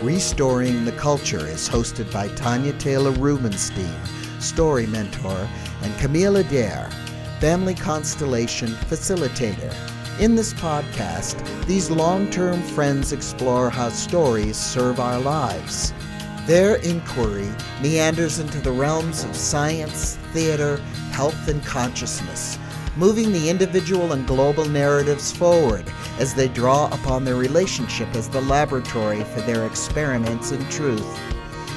Restoring the Culture is hosted by Tanya Taylor Rubenstein, story mentor, and Camille Adair, Family Constellation facilitator. In this podcast, these long-term friends explore how stories serve our lives. Their inquiry meanders into the realms of science, theater, health, and consciousness, moving the individual and global narratives forward as they draw upon their relationship as the laboratory for their experiments in truth.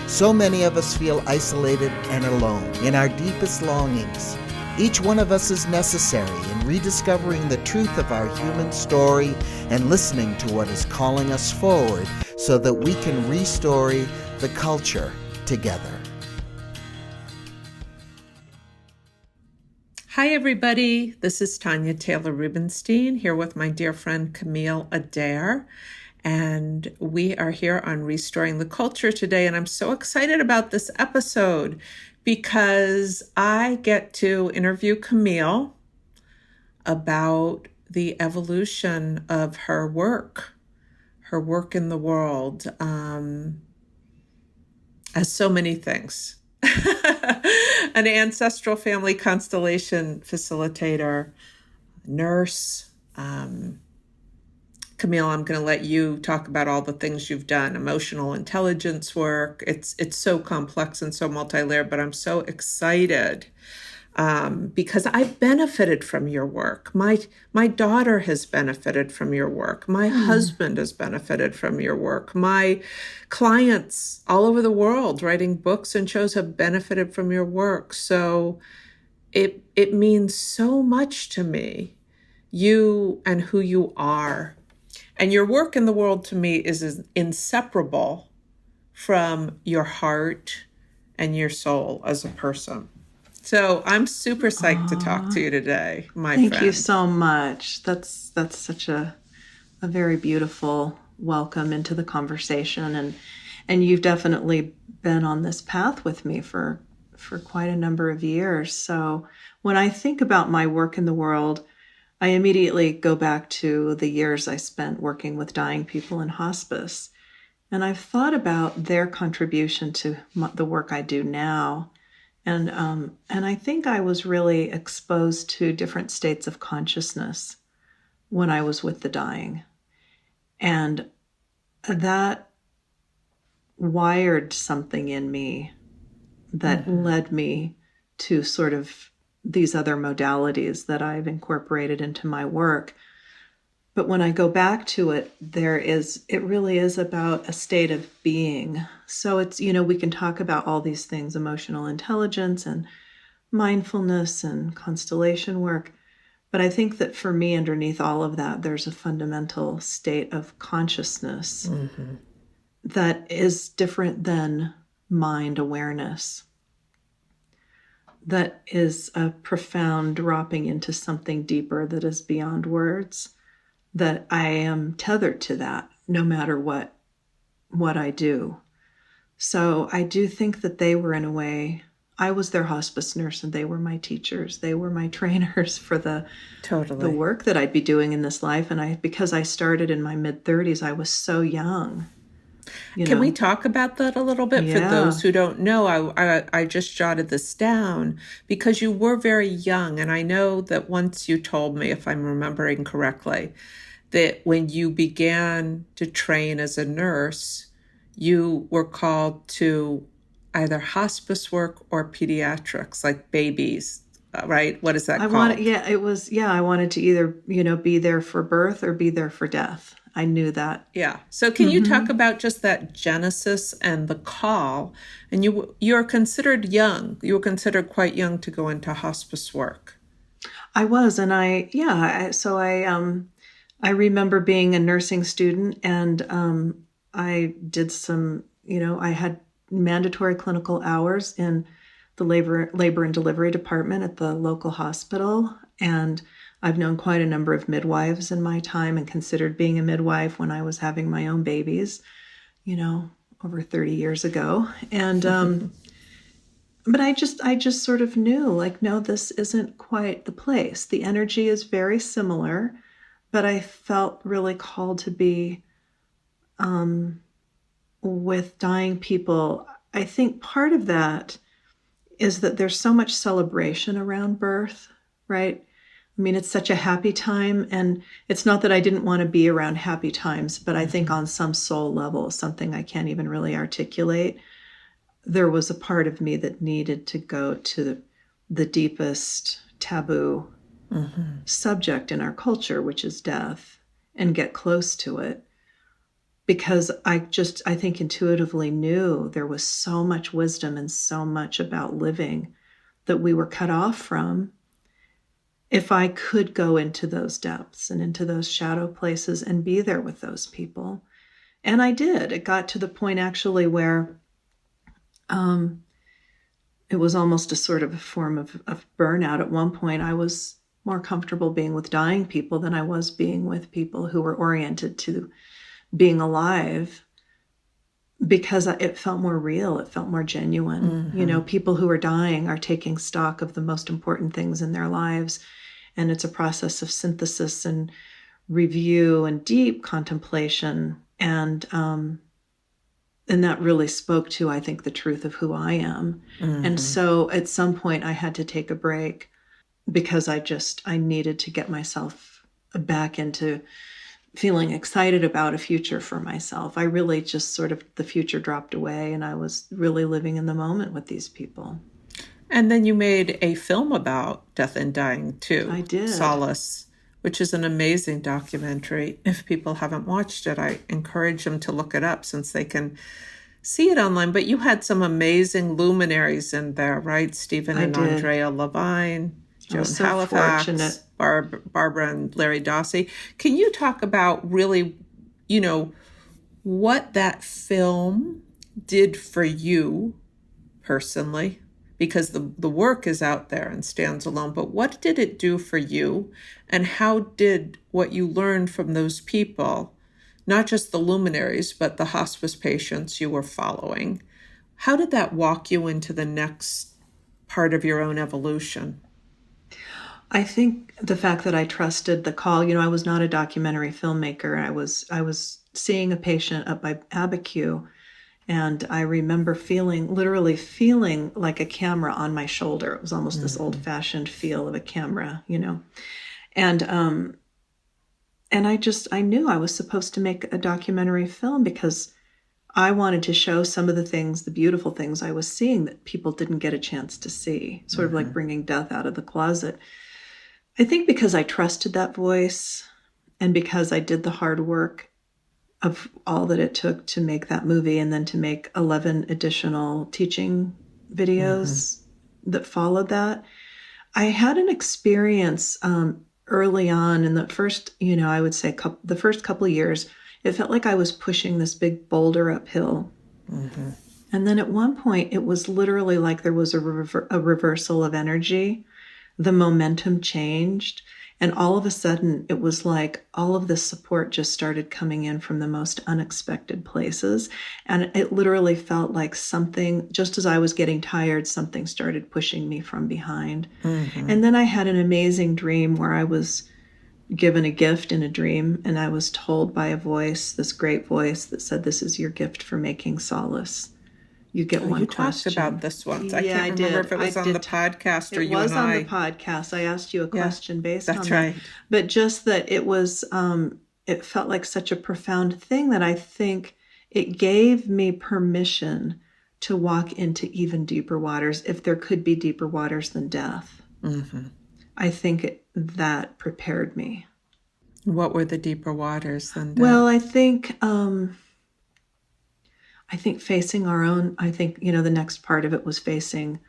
So many of us feel isolated and alone in our deepest longings. Each one of us is necessary in rediscovering the truth of our human story and listening to what is calling us forward so that we can restore the culture together. Hi, everybody. This is Tonya Taylor Rubenstein here with my dear friend Camille Adair. And we are here on Restoring the Culture today. And I'm so excited about this episode because I get to interview Camille about the evolution of her work in the world, as so many things. An ancestral family constellation facilitator, nurse. Camille, I'm going to let you talk about all the things you've done. Emotional intelligence work. It's so complex and so multi-layered, but I'm so excited because I've benefited from your work. My daughter has benefited from your work. My husband has benefited from your work. My clients all over the world writing books and shows have benefited from your work. So it means so much to me, you and who you are. And your work in the world to me is inseparable from your heart and your soul as a person. So I'm super psyched to talk to you today, my friend. Thank you so much. That's such a very beautiful welcome into the conversation. And you've definitely been on this path with me for quite a number of years. So when I think about my work in the world, I immediately go back to the years I spent working with dying people in hospice. And I've thought about their contribution to the work I do now. And I think I was really exposed to different states of consciousness when I was with the dying. And that wired something in me that led me to sort of these other modalities that I've incorporated into my work. But when I go back to it, it really is about a state of being. So it's, we can talk about all these things, emotional intelligence and mindfulness and constellation work. But I think that for me, underneath all of that, there's a fundamental state of consciousness that is different than mind awareness. That is a profound dropping into something deeper that is beyond words, that I am tethered to that no matter what I do. So I do think that they were, in a way, I was their hospice nurse and they were my teachers. They were my trainers for the work that I'd be doing in this life. And because I started in my mid-30s, I was so young. Can we talk about that a little bit? Yeah. For those who don't know, I just jotted this down because you were very young. And I know that once you told me, if I'm remembering correctly, that when you began to train as a nurse, you were called to either hospice work or pediatrics, like babies, right? What is that called? I wanted to either, be there for birth or be there for death. I knew that. Yeah. So can you talk about just that genesis and the call? And you're considered young. You were considered quite young to go into hospice work. I was, and I remember being a nursing student, and I did some, I had mandatory clinical hours in the labor and delivery department at the local hospital, and I've known quite a number of midwives in my time and considered being a midwife when I was having my own babies, over 30 years ago. And, but I just sort of knew, no, this isn't quite the place. The energy is very similar, but I felt really called to be with dying people, I think part of that is that there's so much celebration around birth, right? I mean, it's such a happy time. And it's not that I didn't want to be around happy times, but I think on some soul level, something I can't even really articulate, there was a part of me that needed to go to the deepest taboo subject in our culture, which is death, and get close to it. Because I think intuitively knew there was so much wisdom and so much about living that we were cut off from. If I could go into those depths and into those shadow places and be there with those people. And I did. It got to the point actually where it was almost a sort of a form of burnout. At one point, I was more comfortable being with dying people than I was being with people who were oriented to being alive, because it felt more real. It felt more genuine. You know, people who are dying are taking stock of the most important things in their lives. And it's a process of synthesis and review and deep contemplation. And that really spoke to, I think, the truth of who I am. And so at some point I had to take a break because I needed to get myself back into feeling excited about a future for myself. I really just sort of, the future dropped away and I was really living in the moment with these people. And then you made a film about death and dying too. I did. Solace, which is an amazing documentary. If people haven't watched it, I encourage them to look it up since they can see it online. But you had some amazing luminaries in there, right? Stephen and Andrea Levine, Joan Halifax, Barbara and Larry Dossey. Can you talk about really, what that film did for you personally? Because the work is out there and stands alone, but what did it do for you? And how did what you learned from those people, not just the luminaries, but the hospice patients you were following, how did that walk you into the next part of your own evolution? I think the fact that I trusted the call, I was not a documentary filmmaker. I was seeing a patient up by Abiquiu, and I remember literally feeling like a camera on my shoulder. It was almost this old-fashioned feel of a camera, And I knew I was supposed to make a documentary film because I wanted to show some of the beautiful things I was seeing that people didn't get a chance to see, sort of like bringing death out of the closet. I think because I trusted that voice and because I did the hard work of all that it took to make that movie and then to make 11 additional teaching videos that followed that, I had an experience early on in the first, I would say the first couple of years, it felt like I was pushing this big boulder uphill. And then at one point, it was literally like there was a reversal of energy. The momentum changed. And all of a sudden, it was like all of this support just started coming in from the most unexpected places. And it literally felt like something, just as I was getting tired, something started pushing me from behind. And then I had an amazing dream where I was given a gift in a dream. And I was told by a voice, this great voice that said, "This is your gift for making solace. You get one question." You talked about this once. I Yeah, can't remember if it was on the podcast or you and I. It was on the podcast. I asked you a question based on that. That's right. But just that it was, it felt like such a profound thing that I think it gave me permission to walk into even deeper waters, if there could be deeper waters than death. I think that prepared me. What were the deeper waters than death? Well, I think facing our own, the next part of it was facing,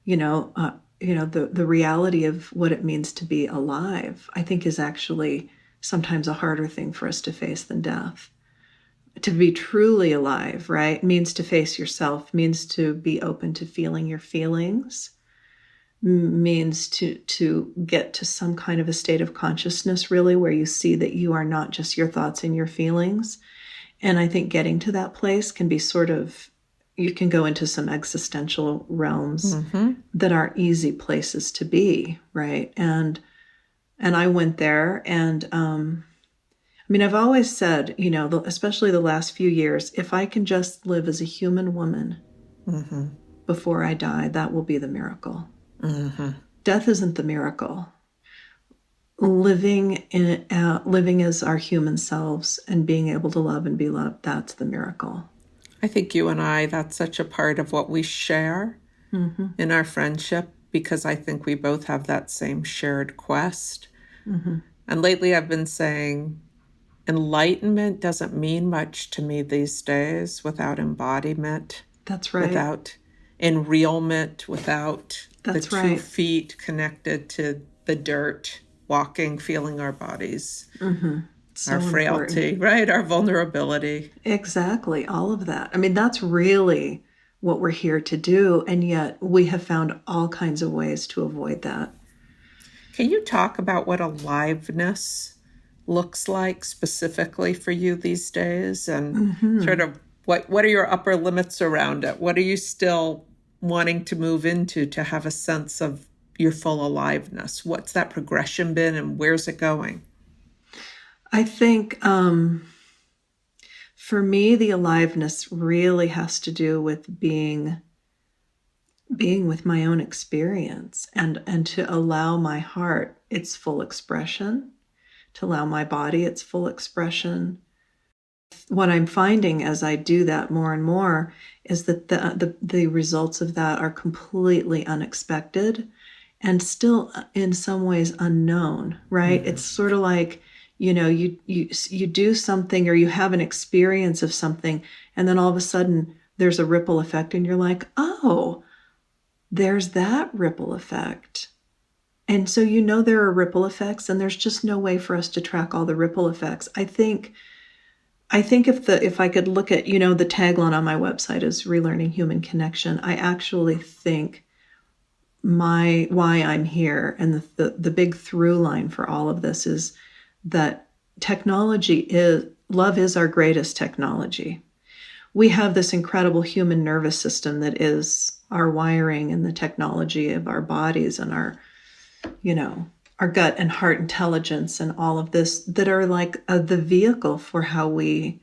the reality of what it means to be alive, I think is actually sometimes a harder thing for us to face than death. To be truly alive, right, means to face yourself, means to be open to feeling your feelings, means to get to some kind of a state of consciousness, really, where you see that you are not just your thoughts and your feelings. And I think getting to that place can be you can go into some existential realms that aren't easy places to be, right? And I went there, and mean, I've always said, especially the last few years, if I can just live as a human woman before I die, that will be the miracle. Death isn't the miracle. Living as our human selves and being able to love and be loved, that's the miracle. I think you and I, that's such a part of what we share in our friendship, because I think we both have that same shared quest. And lately I've been saying, enlightenment doesn't mean much to me these days without embodiment. That's right. Without enrealment, without That's the 2 right. feet connected to the dirt, walking, feeling our bodies, So our frailty, important. right? Our vulnerability. Exactly. All of that. I mean, that's really what we're here to do. And yet we have found all kinds of ways to avoid that. Can you talk about what aliveness looks like specifically for you these days, and sort of what are your upper limits around it? What are you still wanting to move into to have a sense of your full aliveness? What's that progression been, and where's it going? I think for me, the aliveness really has to do with being with my own experience, and to allow my heart its full expression, to allow my body its full expression. What I'm finding as I do that more and more is that the results of that are completely unexpected and still in some ways unknown, right? It's sort of like, you do something, or you have an experience of something, and then all of a sudden there's a ripple effect, and you're like, oh, there's that ripple effect. And so there are ripple effects, and there's just no way for us to track all the ripple effects. I think if I could look at, the tagline on my website is Relearning Human Connection, I actually think why I'm here, and the big through line for all of this is that love is our greatest technology. We have this incredible human nervous system that is our wiring and the technology of our bodies and our gut and heart intelligence and all of this that are like the vehicle for how we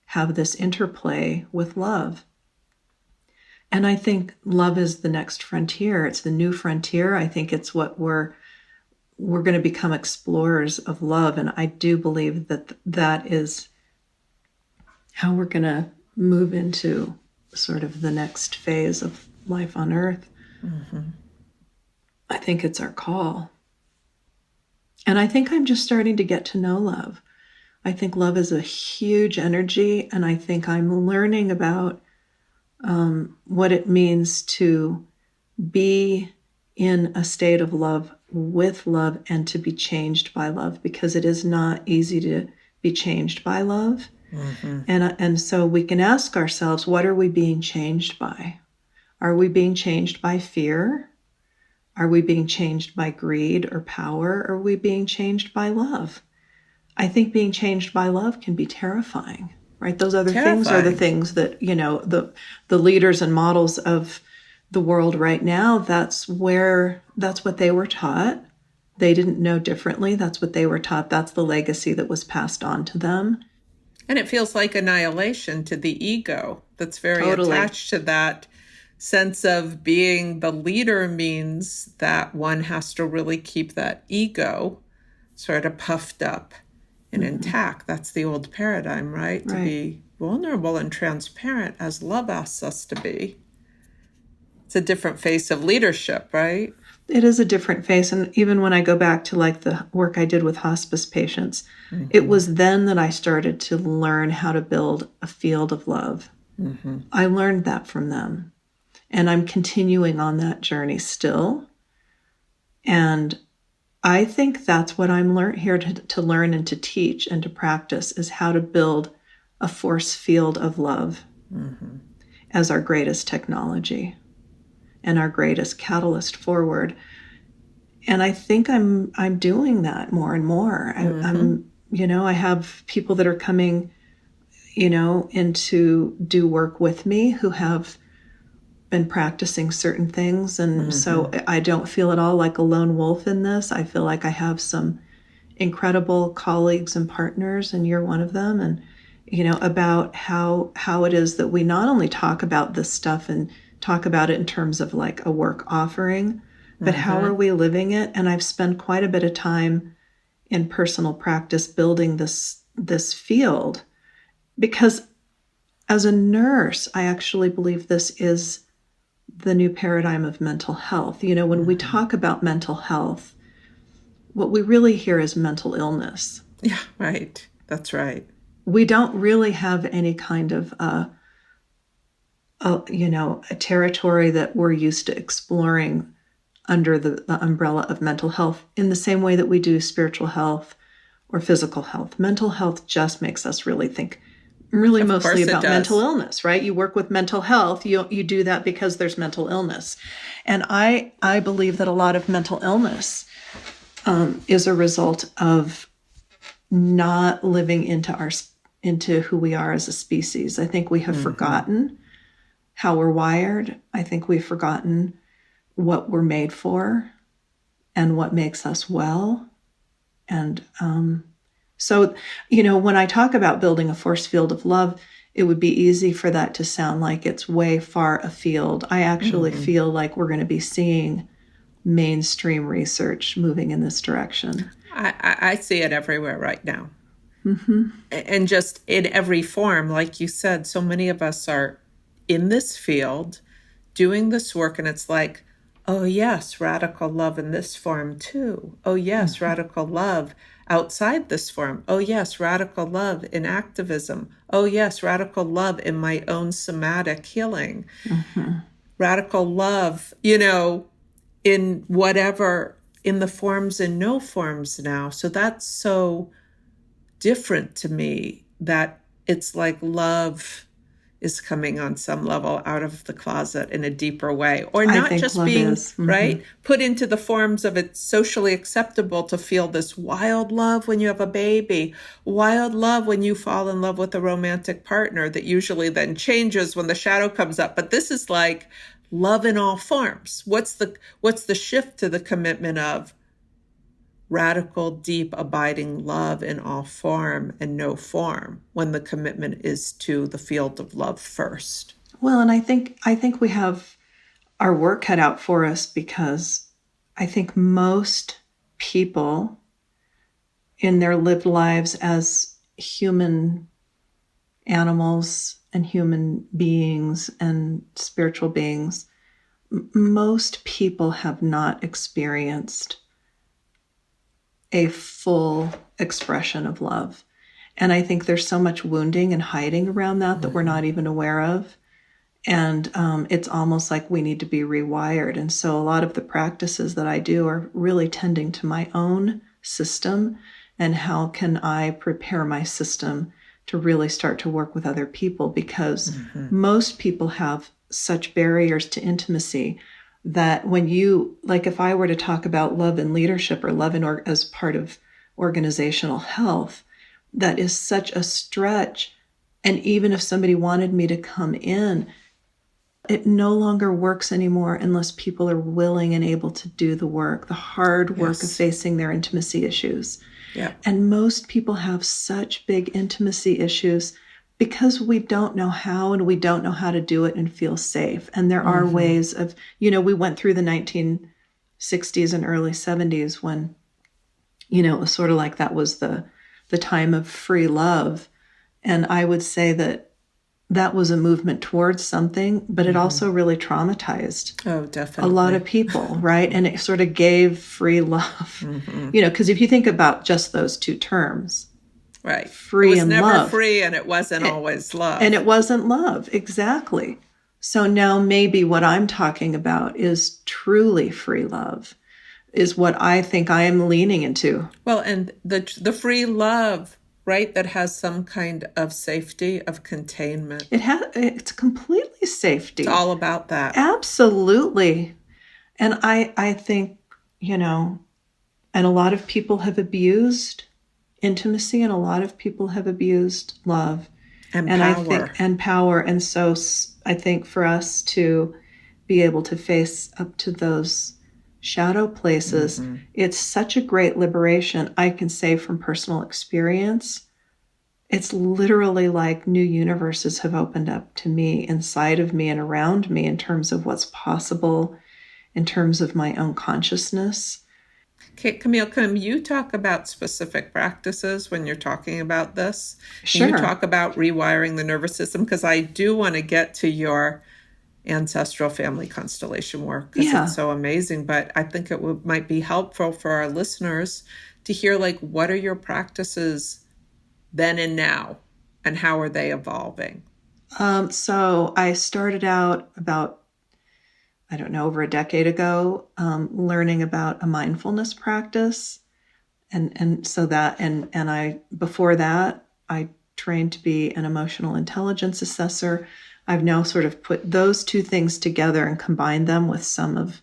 have this interplay with love. And I think love is the next frontier. It's the new frontier. I think it's what we're going to become explorers of love. And I do believe that is how we're going to move into sort of the next phase of life on Earth. I think it's our call. And I think I'm just starting to get to know love. I think love is a huge energy, and I think I'm learning about what it means to be in a state of love with love and to be changed by love, because it is not easy to be changed by love. And so we can ask ourselves, what are we being changed by? Are we being changed by fear? Are we being changed by greed or power? Or are we being changed by love? I think being changed by love can be terrifying, right? Those other things are the things that, the leaders and models of the world right now, that's what they were taught. They didn't know differently. That's what they were taught. That's the legacy that was passed on to them. And it feels like annihilation to the ego that's very attached to that sense of being the leader means that one has to really keep that ego sort of puffed up and intact. That's the old paradigm, right? To be vulnerable and transparent as love asks us to be. It's a different face of leadership, right? It is a different face. And even when I go back to like the work I did with hospice patients, it was then that I started to learn how to build a field of love. I learned that from them. And I'm continuing on that journey still. And I think that's what I'm here to learn and to teach and to practice, is how to build a force field of love as our greatest technology and our greatest catalyst forward. And I think I'm doing that more and more. I have people that are coming, in to do work with me who have been practicing certain things. And so I don't feel at all like a lone wolf in this. I feel like I have some incredible colleagues and partners, and you're one of them, and about how it is that we not only talk about this stuff and talk about it in terms of like a work offering, but how are we living it? And I've spent quite a bit of time in personal practice building this field, because as a nurse, I actually believe this is the new paradigm of mental health. When we talk about mental health, what we really hear is mental illness. Yeah, right. That's right. We don't really have any kind of a territory that we're used to exploring under the umbrella of mental health in the same way that we do spiritual health or physical health. Mental health just makes us really think mostly about mental illness, right? You work with mental health, you do that because there's mental illness. And I believe that a lot of mental illness is a result of not living into who we are as a species. I think we have forgotten how we're wired. I think we've forgotten what we're made for and what makes us well. And so, when I talk about building a force field of love, it would be easy for that to sound like it's way far afield. I actually feel like we're going to be seeing mainstream research moving in this direction. I see it everywhere right now. And just in every form, like you said, so many of us are in this field doing this work, and it's like, oh yes, radical love in this form too. Oh yes, radical love outside this form. Oh yes, radical love in activism. Oh yes, radical love in my own somatic healing. Radical love, in whatever, in the forms and no forms now. So that's so different to me, that it's like love is coming on some level out of the closet in a deeper way, or not just being right put into the forms of it's socially acceptable to feel this wild love when you have a baby, wild love when you fall in love with a romantic partner that usually then changes when the shadow comes up. But this is like love in all forms. What's the shift to the commitment of radical, deep, abiding love in all form and no form, when the commitment is to the field of love first? Well, and I think we have our work cut out for us, because I think most people in their lived lives as human animals and human beings and spiritual beings, most people have not experienced a full expression of love. And I think there's so much wounding and hiding around that we're not even aware of. And it's almost like we need to be rewired. And so a lot of the practices that I do are really tending to my own system, and how can I prepare my system to really start to work with other people, because most people have such barriers to intimacy that when you, like if I were to talk about love in leadership or love as part of organizational health, that is such a stretch. And even if somebody wanted me to come in, it no longer works anymore unless people are willing and able to do the work, the hard work of facing their intimacy issues. Yeah. And most people have such big intimacy issues because we don't know how, and we don't know how to do it and feel safe. And there are ways of, we went through the 1960s and early 70s when, it was sort of like that was the time of free love. And I would say that was a movement towards something, but it also really traumatized a lot of people, right? And it sort of gave free love, because if you think about just those two terms, right, free it and was never love, free, and it wasn't always love. And it wasn't love, exactly. So now maybe what I'm talking about is truly free love, is what I think I am leaning into. Well, and the free love, right, that has some kind of safety, of containment. It's completely safety. It's all about that. Absolutely. And I think, and a lot of people have abused intimacy, and a lot of people have abused love and power. And so I think for us to be able to face up to those shadow places. It's such a great liberation. I can say from personal experience, it's literally like new universes have opened up to me, inside of me and around me, in terms of what's possible, in terms of my own consciousness. Okay, Camille, can you talk about specific practices when you're talking about this? Sure. Can you talk about rewiring the nervous system? Because I do want to get to your ancestral family constellation work, because it's so amazing. But I think it might be helpful for our listeners to hear, like, what are your practices then and now, and how are they evolving? So I started out about, I don't know, over a decade ago, learning about a mindfulness practice. And so that, and I, before that, I trained to be an emotional intelligence assessor. I've now sort of put those two things together and combined them with some of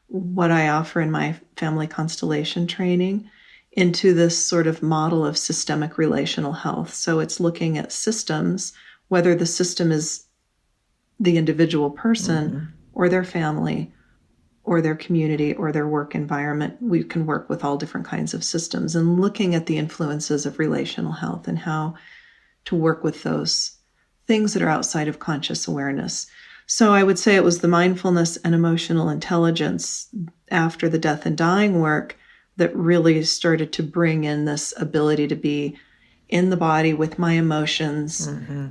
what I offer in my family constellation training into this sort of model of systemic relational health. So it's looking at systems, whether the system is the individual person or their family or their community or their work environment. We can work with all different kinds of systems, and looking at the influences of relational health and how to work with those things that are outside of conscious awareness. So I would say it was the mindfulness and emotional intelligence after the death and dying work that really started to bring in this ability to be in the body with my emotions,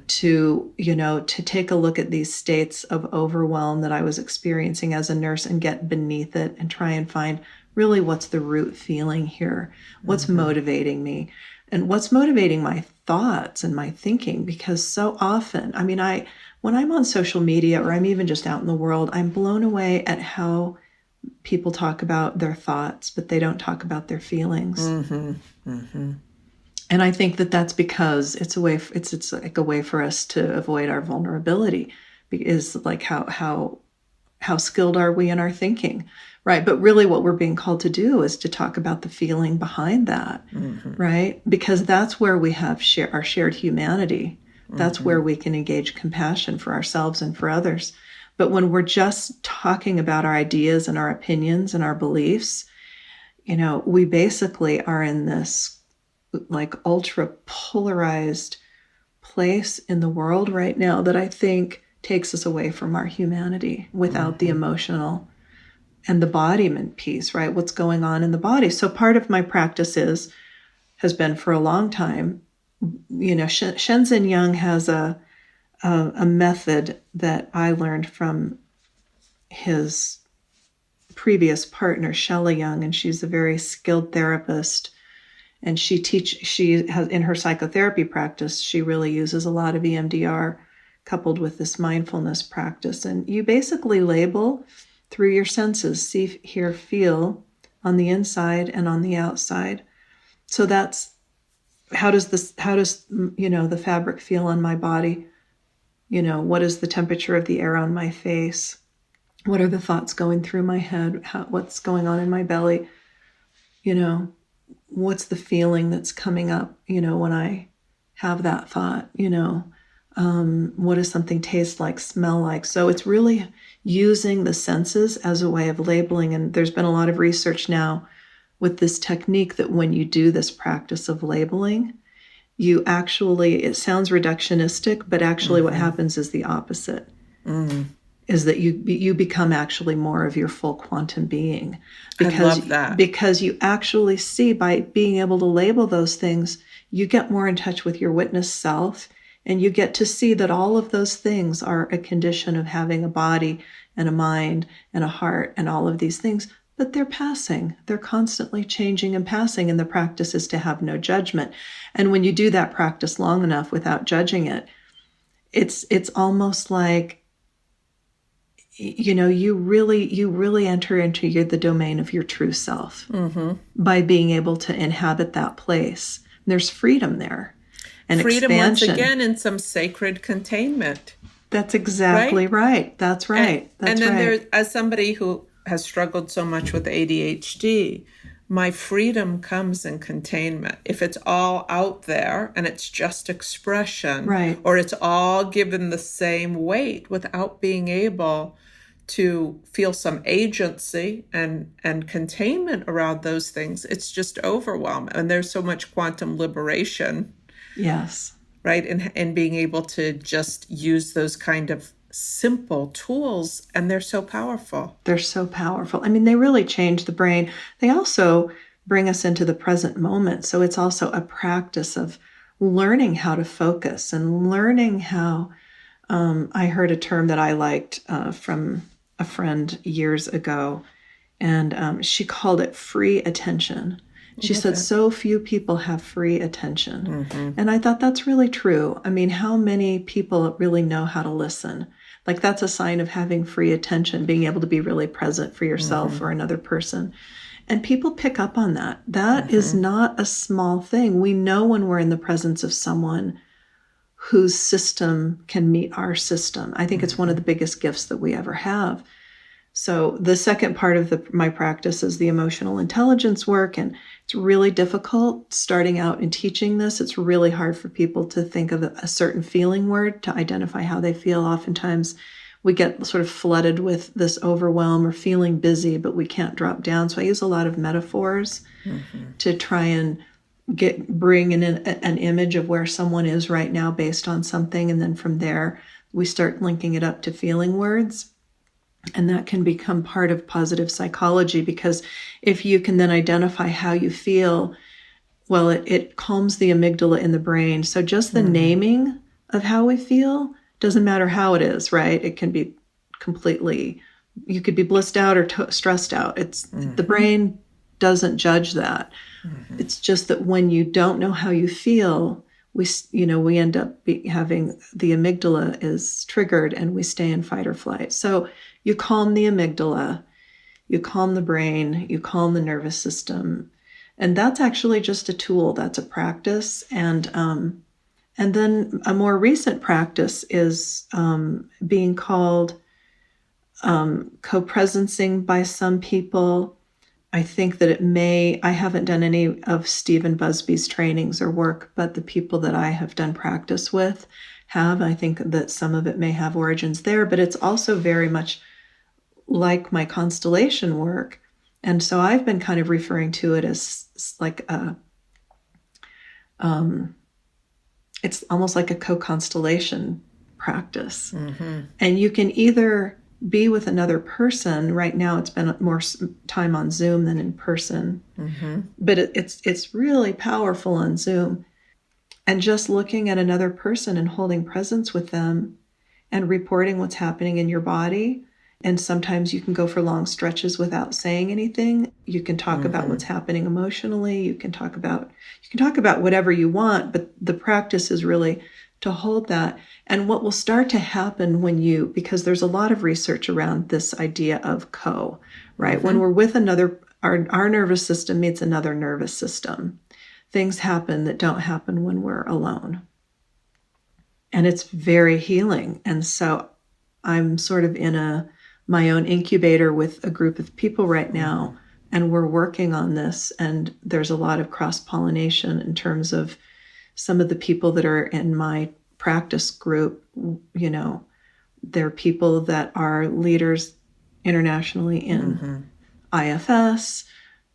to, to take a look at these states of overwhelm that I was experiencing as a nurse and get beneath it and try and find really what's the root feeling here, what's motivating me, and what's motivating my thoughts and my thinking. Because so often, when I'm on social media or I'm even just out in the world, I'm blown away at how people talk about their thoughts, but they don't talk about their feelings. And I think that that's because it's a way. It's like a way for us to avoid our vulnerability. Is like how skilled are we in our thinking, right? But really, what we're being called to do is to talk about the feeling behind that, right? Because that's where we have our shared humanity. That's where we can engage compassion for ourselves and for others. But when we're just talking about our ideas and our opinions and our beliefs, we basically are in this like ultra polarized place in the world right now that I think takes us away from our humanity without the emotional and the embodiment piece, right? What's going on in the body. So part of my practice has been for a long time, Shenzhen Yang has a method that I learned from his previous partner, Shelley Young, and she's a very skilled therapist. And she has in her psychotherapy practice, she really uses a lot of EMDR coupled with this mindfulness practice. And you basically label through your senses, see, hear, feel on the inside and on the outside. So that's how does the fabric feel on my body? What is the temperature of the air on my face? What are the thoughts going through my head? What's going on in my belly? What's the feeling that's coming up, when I have that thought, what does something taste like, smell like? So it's really using the senses as a way of labeling. And there's been a lot of research now with this technique that when you do this practice of labeling, you actually, it sounds reductionistic, but actually what happens is the opposite. Is that you become actually more of your full quantum being. I love that. Because you actually see, by being able to label those things, you get more in touch with your witness self, and you get to see that all of those things are a condition of having a body and a mind and a heart and all of these things, but they're passing. They're constantly changing and passing, and the practice is to have no judgment. And when you do that practice long enough without judging it, it's almost like, you really enter into the domain of your true self by being able to inhabit that place. And there's freedom there, and freedom expansion. Once again in some sacred containment. That's exactly right. That's right. And then there's, as somebody who has struggled so much with ADHD, my freedom comes in containment. If it's all out there and it's just expression, right, or it's all given the same weight without being able to feel some agency and containment around those things, it's just overwhelm. And there's so much quantum liberation. Yes. Right? And being able to just use those kind of simple tools, and they're so powerful. They're so powerful. I mean, they really change the brain. They also bring us into the present moment. So it's also a practice of learning how to focus and learning how, I heard a term that I liked from a friend years ago, and she called it free attention. She said, so few people have free attention. And I thought that's really true. I mean, how many people really know how to listen? Like, that's a sign of having free attention, being able to be really present for yourself or another person. And people pick up on that. That is not a small thing. We know when we're in the presence of someone whose system can meet our system. I think it's one of the biggest gifts that we ever have. So the second part of my practice is the emotional intelligence work, and it's really difficult starting out in teaching this. It's really hard for people to think of a certain feeling word to identify how they feel. Oftentimes we get sort of flooded with this overwhelm or feeling busy, but we can't drop down. So I use a lot of metaphors to try and bring in an image of where someone is right now based on something. And then from there, we start linking it up to feeling words. And that can become part of positive psychology, because if you can then identify how you feel, well, it calms the amygdala in the brain. So just the naming of how we feel doesn't matter how it is, right? It can be completely, you could be blissed out or stressed out. It's the brain doesn't judge that. It's just that when you don't know how you feel, we end up having the amygdala is triggered and we stay in fight or flight. So you calm the amygdala, you calm the brain, you calm the nervous system. And that's actually just a tool. That's a practice. And then a more recent practice is being called co-presencing by some people. I think that I haven't done any of Stephen Busby's trainings or work, but the people that I have done practice with have. I think that some of it may have origins there, but it's also very much like my constellation work. And so I've been kind of referring to it as like it's almost like a co-constellation practice. And you can either be with another person. Right now it's been more time on Zoom than in person, but it's really powerful on Zoom. And just looking at another person and holding presence with them and reporting what's happening in your body. And sometimes you can go for long stretches without saying anything. You can talk about what's happening emotionally. You can talk about whatever you want, but the practice is really to hold that. And what will start to happen because there's a lot of research around this idea of right? When we're with another, our nervous system meets another nervous system. Things happen that don't happen when we're alone. And it's very healing. And so I'm sort of in my own incubator with a group of people right now, and we're working on this. And there's a lot of cross-pollination in terms of some of the people that are in my practice group. They're people that are leaders internationally in IFS.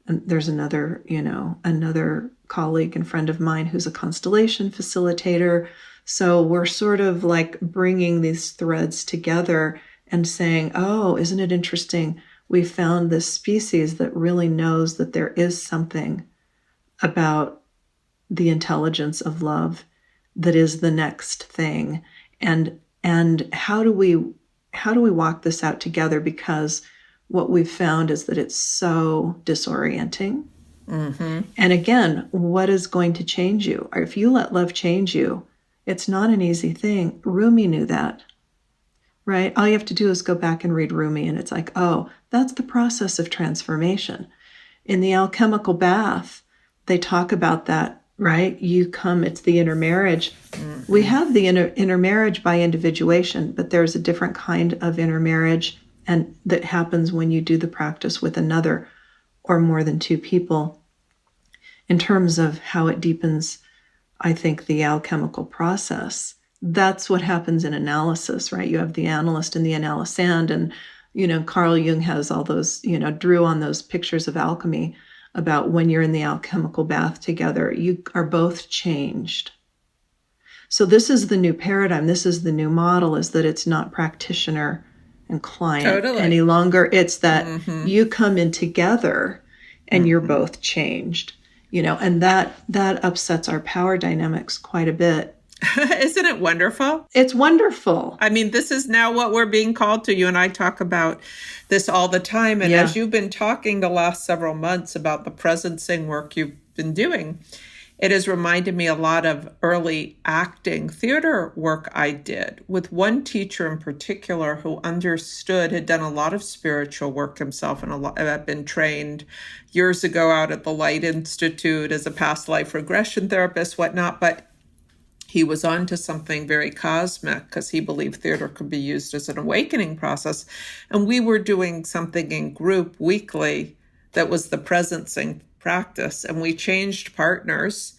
And there's another colleague and friend of mine who's a constellation facilitator. So we're sort of like bringing these threads together and saying, oh, isn't it interesting? We found this species that really knows that there is something about the intelligence of love that is the next thing. And how do we walk this out together? Because what we've found is that it's so disorienting. And again, what is going to change you? Or if you let love change you, it's not an easy thing. Rumi knew that, right? All you have to do is go back and read Rumi, and it's like, oh, that's the process of transformation. In the alchemical bath, they talk about that, right? It's the intermarriage. We have the intermarriage by individuation, but there's a different kind of intermarriage, and that happens when you do the practice with another or more than two people. In terms of how it deepens, I think, the alchemical process. That's what happens in analysis, right? You have the analyst and the analysand, and Carl Jung has all those, drew on those pictures of alchemy about when you're in the alchemical bath together, you are both changed. So this is the new paradigm. This is the new model, is that it's not practitioner and client any longer. It's that you come in together and you're both changed, and that upsets our power dynamics quite a bit. Isn't it wonderful? It's wonderful. I mean, this is now what we're being called to. You and I talk about this all the time. And as you've been talking the last several months about the presencing work you've been doing, it has reminded me a lot of early acting theater work I did with one teacher in particular who understood, had done a lot of spiritual work himself and had been trained years ago out at the Light Institute as a past life regression therapist, whatnot. But he was on to something very cosmic because he believed theater could be used as an awakening process. And we were doing something in group weekly that was the presencing practice. And we changed partners.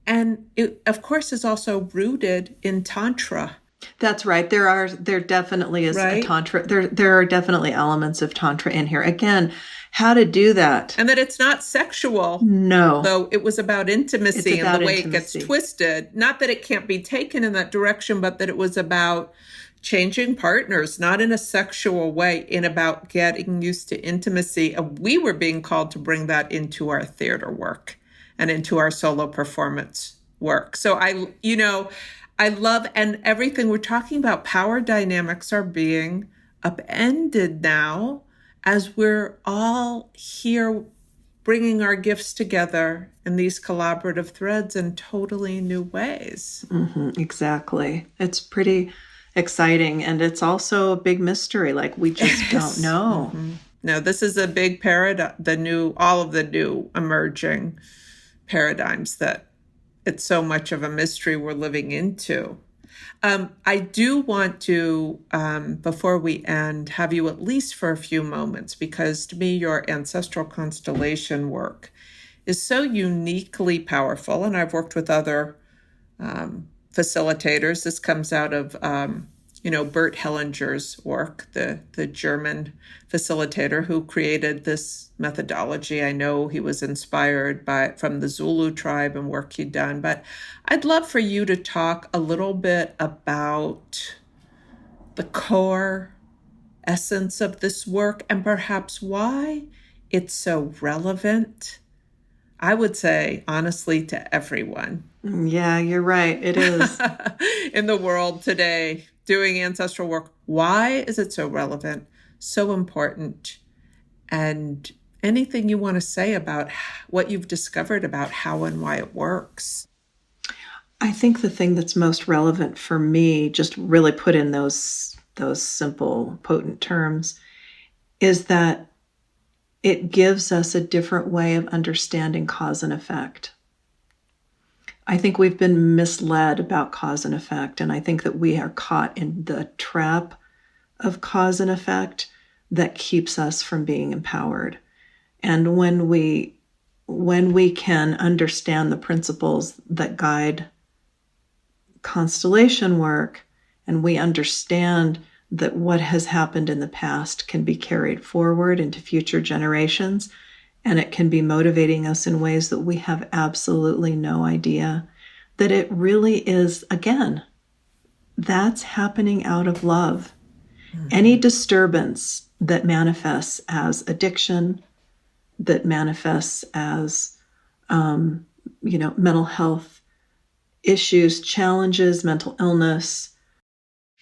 And it, of course, is also rooted in Tantra. That's right. There definitely is a Tantra. There are definitely elements of Tantra in here. Again, how to do that. And that it's not sexual. No. Though it was about intimacy and the way it gets twisted. Not that it can't be taken in that direction, but that it was about changing partners, not in a sexual way, in about getting used to intimacy. And we were being called to bring that into our theater work and into our solo performance work. So I love, and everything we're talking about, power dynamics are being upended now as we're all here bringing our gifts together in these collaborative threads in totally new ways. Exactly. It's pretty exciting. And it's also a big mystery. Like, we just don't know. No, this is a big paradigm, all of the new emerging paradigms that it's so much of a mystery we're living into. I do want to, before we end, have you at least for a few moments, because to me, your ancestral constellation work is so uniquely powerful. And I've worked with other facilitators. This comes out of, Bert Hellinger's work, the German facilitator who created this methodology. I know he was inspired from the Zulu tribe and work he'd done, but I'd love for you to talk a little bit about the core essence of this work and perhaps why it's so relevant, I would say, honestly, to everyone. Yeah, you're right. It is. In the world today, doing ancestral work. Why is it so relevant, so important? And anything you want to say about what you've discovered about how and why it works? I think the thing that's most relevant for me, just really put in those simple, potent terms, is that it gives us a different way of understanding cause and effect. I think we've been misled about cause and effect, and I think that we are caught in the trap of cause and effect that keeps us from being empowered. And when we can understand the principles that guide constellation work, and we understand that what has happened in the past can be carried forward into future generations, and it can be motivating us in ways that we have absolutely no idea, that it really is, again, that's happening out of love. Any disturbance that manifests as addiction, that manifests as, mental health issues, challenges, mental illness,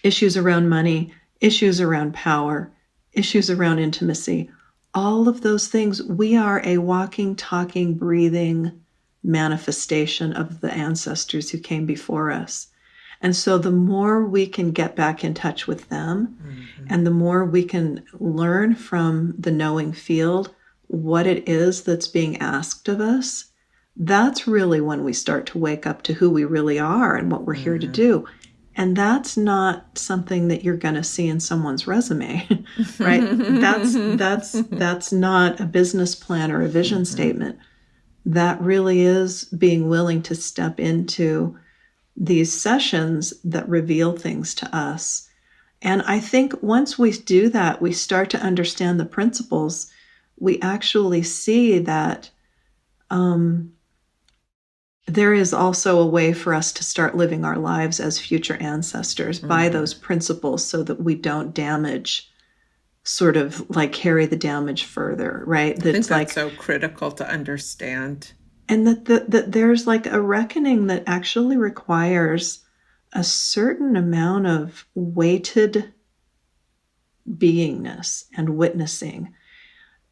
issues around money, issues around power, issues around intimacy, all of those things, we are a walking, talking, breathing manifestation of the ancestors who came before us. And so the more we can get back in touch with them, and the more we can learn from the knowing field what it is that's being asked of us, that's really when we start to wake up to who we really are and what we're here to do. And that's not something that you're going to see in someone's resume, right? That's not a business plan or a vision statement. That really is being willing to step into these sessions that reveal things to us And I think once we do that, we start to understand the principles. We actually see that there is also a way for us to start living our lives as future ancestors by those principles, so that we don't damage, sort of like carry the damage further, right? I think that's so critical to understand. And that there's like a reckoning that actually requires a certain amount of weighted beingness and witnessing.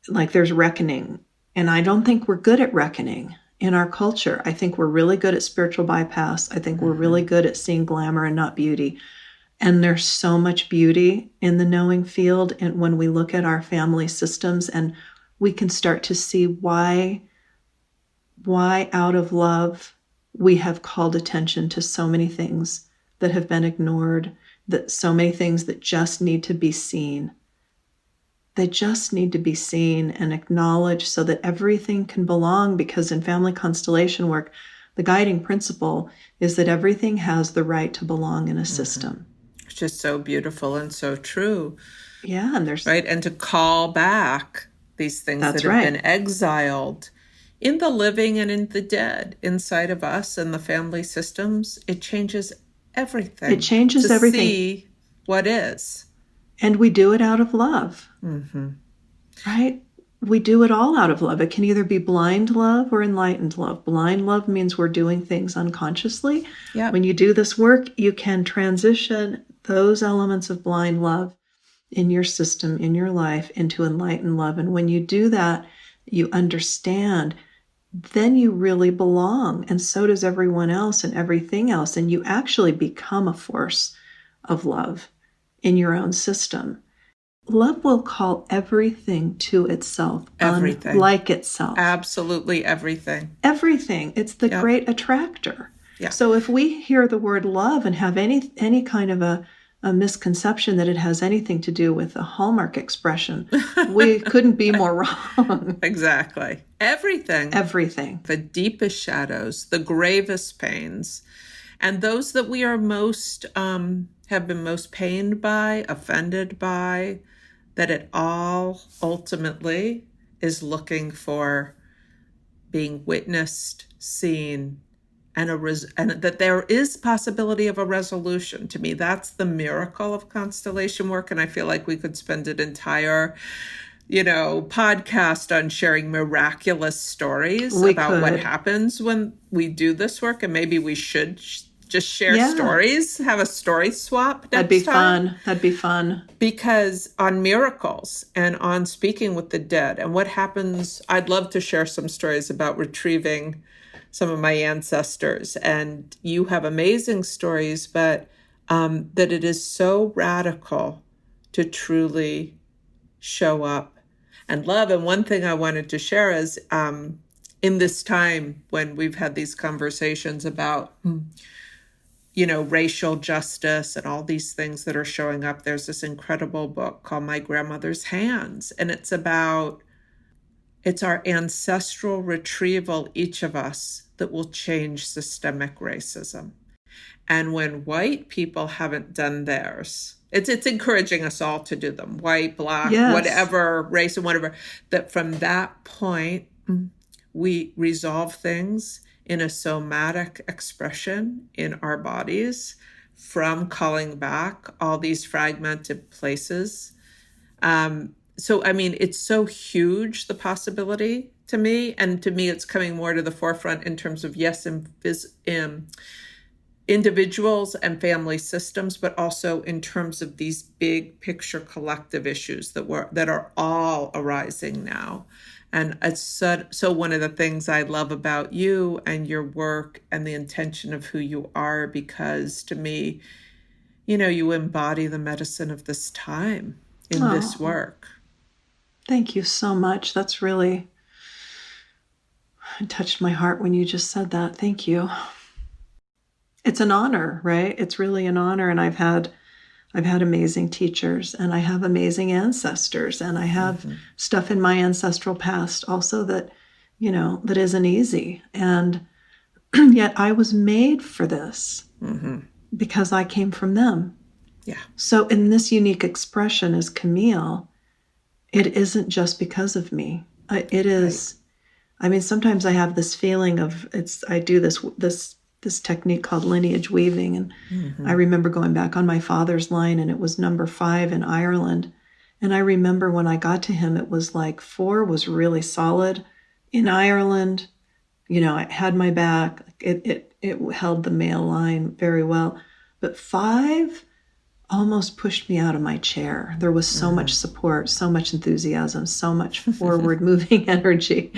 Like there's reckoning. And I don't think we're good at reckoning in our culture. I think we're really good at spiritual bypass. I think we're really good at seeing glamour and not beauty. And there's so much beauty in the knowing field. And when we look at our family systems, and we can start to see why out of love we have called attention to so many things that have been ignored, that so many things that just need to be seen. They just need to be seen and acknowledged so that everything can belong, because in family constellation work, the guiding principle is that everything has the right to belong in a system. It's just so beautiful and so true. Yeah, and there's right, and to call back these things that have been exiled in the living and in the dead inside of us and the family systems. It changes everything. It changes to everything. See what is. And we do it out of love. Right? We do it all out of love. It can either be blind love or enlightened love. Blind love means we're doing things unconsciously. Yep. When you do this work, you can transition those elements of blind love in your system, in your life, into enlightened love. And when you do that, you understand, then you really belong. And so does everyone else and everything else. And you actually become a force of love in your own system. Love will call everything to itself, everything, unlike itself. Absolutely everything. Everything. It's the great attractor. Yeah. So if we hear the word love and have any kind of a misconception that it has anything to do with a Hallmark expression, we couldn't be more wrong. Exactly. Everything. Everything. The deepest shadows, the gravest pains, and those that we are most, have been most pained by, offended by, that it all ultimately is looking for being witnessed, seen, and that there is possibility of a resolution. To me, that's the miracle of constellation work. And I feel like we could spend an entire, podcast on sharing miraculous stories about what happens when we do this work. And maybe we should just share stories, have a story swap next time. That'd be fun. Because on miracles and on speaking with the dead and what happens, I'd love to share some stories about retrieving some of my ancestors. And you have amazing stories, but that it is so radical to truly show up and love. And one thing I wanted to share is in this time when we've had these conversations about racial justice and all these things that are showing up, there's this incredible book called My Grandmother's Hands. And it's our ancestral retrieval, each of us, that will change systemic racism. And when white people haven't done theirs, it's encouraging us all to do them, white, black, whatever, race and whatever, that from that point, we resolve things in a somatic expression in our bodies from calling back all these fragmented places. It's so huge, the possibility to me. And to me, it's coming more to the forefront in terms of, individuals and family systems, but also in terms of these big picture collective issues that are all arising now. And it's so one of the things I love about you and your work and the intention of who you are, because to me, you embody the medicine of this time in this work. Thank you so much. That's really, it touched my heart when you just said that. Thank you. It's an honor, right? It's really an honor. And I've had amazing teachers, and I have amazing ancestors, and I have stuff in my ancestral past also that, that isn't easy. And yet I was made for this because I came from them. Yeah. So in this unique expression as Camille, it isn't just because of me. It is, I mean, sometimes I have this feeling of I do this technique called lineage weaving. And I remember going back on my father's line, and it was number 5 in Ireland. And I remember when I got to him, it was like 4 was really solid. In Ireland, it had my back. It held the male line very well. But 5 almost pushed me out of my chair. There was so much support, so much enthusiasm, so much forward moving energy.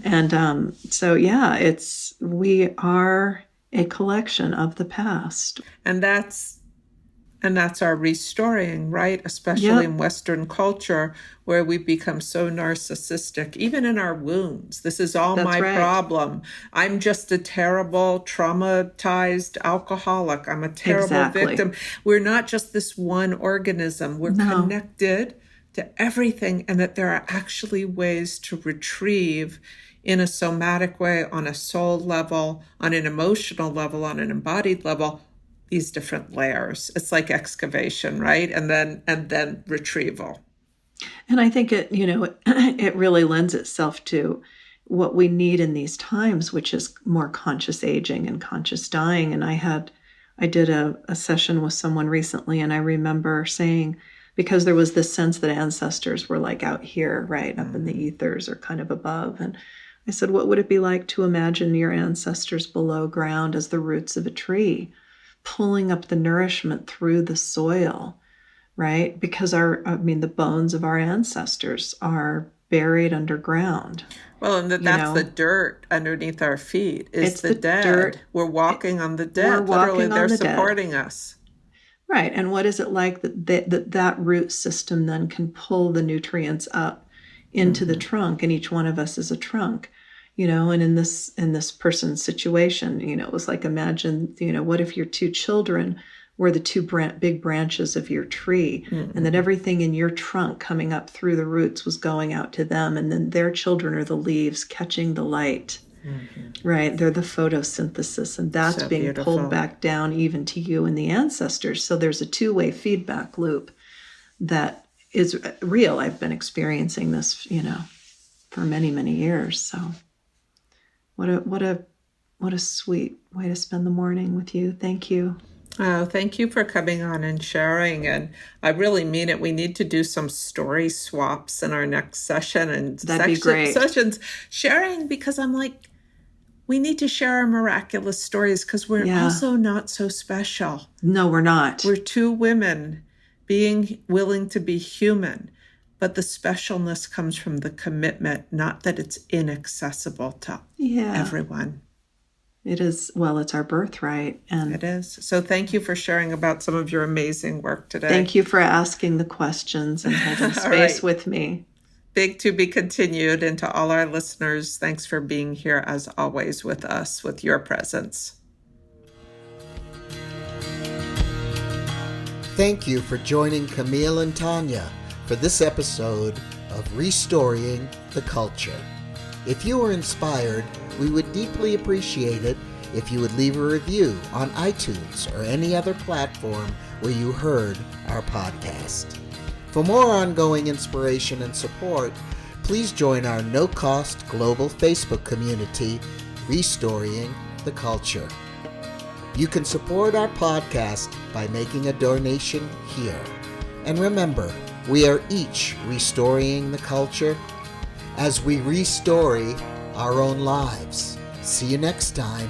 And so, yeah, we are a collection of the past. And that's our restoring, right? Especially in Western culture, where we become so narcissistic, even in our wounds. This is all my problem. I'm just a terrible, traumatized alcoholic. I'm a terrible victim. We're not just this one organism. We're connected to everything, and that there are actually ways to retrieve in a somatic way, on a soul level, on an emotional level, on an embodied level, these different layers. It's like excavation, right? And then retrieval. And I think it really lends itself to what we need in these times, which is more conscious aging and conscious dying. And I did a session with someone recently, and I remember saying, because there was this sense that ancestors were like out here, right, up in the ethers or kind of above. And I said, what would it be like to imagine your ancestors below ground as the roots of a tree, pulling up the nourishment through the soil, right? Because the bones of our ancestors are buried underground. Well, and that's the dirt underneath our feet. It's the dead. Dirt. We're walking on the dead. Literally, they're supporting us. Right. And what is it like that root system then can pull the nutrients up into the trunk, and each one of us is a trunk. And in this person's situation, it was like, imagine, what if your 2 children were the 2 big branches of your tree, and that everything in your trunk coming up through the roots was going out to them, and then their children are the leaves catching the light, right? They're the photosynthesis, and that's so being beautiful. Pulled back down even to you and the ancestors. So there's a 2-way feedback loop that is real. I've been experiencing this, for many, many years. So what a sweet way to spend the morning with you. Thank you. Oh, thank you for coming on and sharing. And I really mean it. We need to do some story swaps in our next session and sessions sharing, because I'm like, we need to share our miraculous stories, because we're also not so special. No, we're not. We're 2 women being willing to be human. But the specialness comes from the commitment, not that it's inaccessible to everyone. It is, it's our birthright. And it is. So thank you for sharing about some of your amazing work today. Thank you for asking the questions and holding space with me. Big to be continued. And to all our listeners, thanks for being here as always with us, with your presence. Thank you for joining Camille and Tanya for this episode of Restoring the Culture. If you were inspired, we would deeply appreciate it if you would leave a review on iTunes or any other platform where you heard our podcast. For more ongoing inspiration and support, please join our no-cost global Facebook community, Restoring the Culture. You can support our podcast by making a donation here. And remember, we are each restoring the culture as we restory our own lives. See you next time.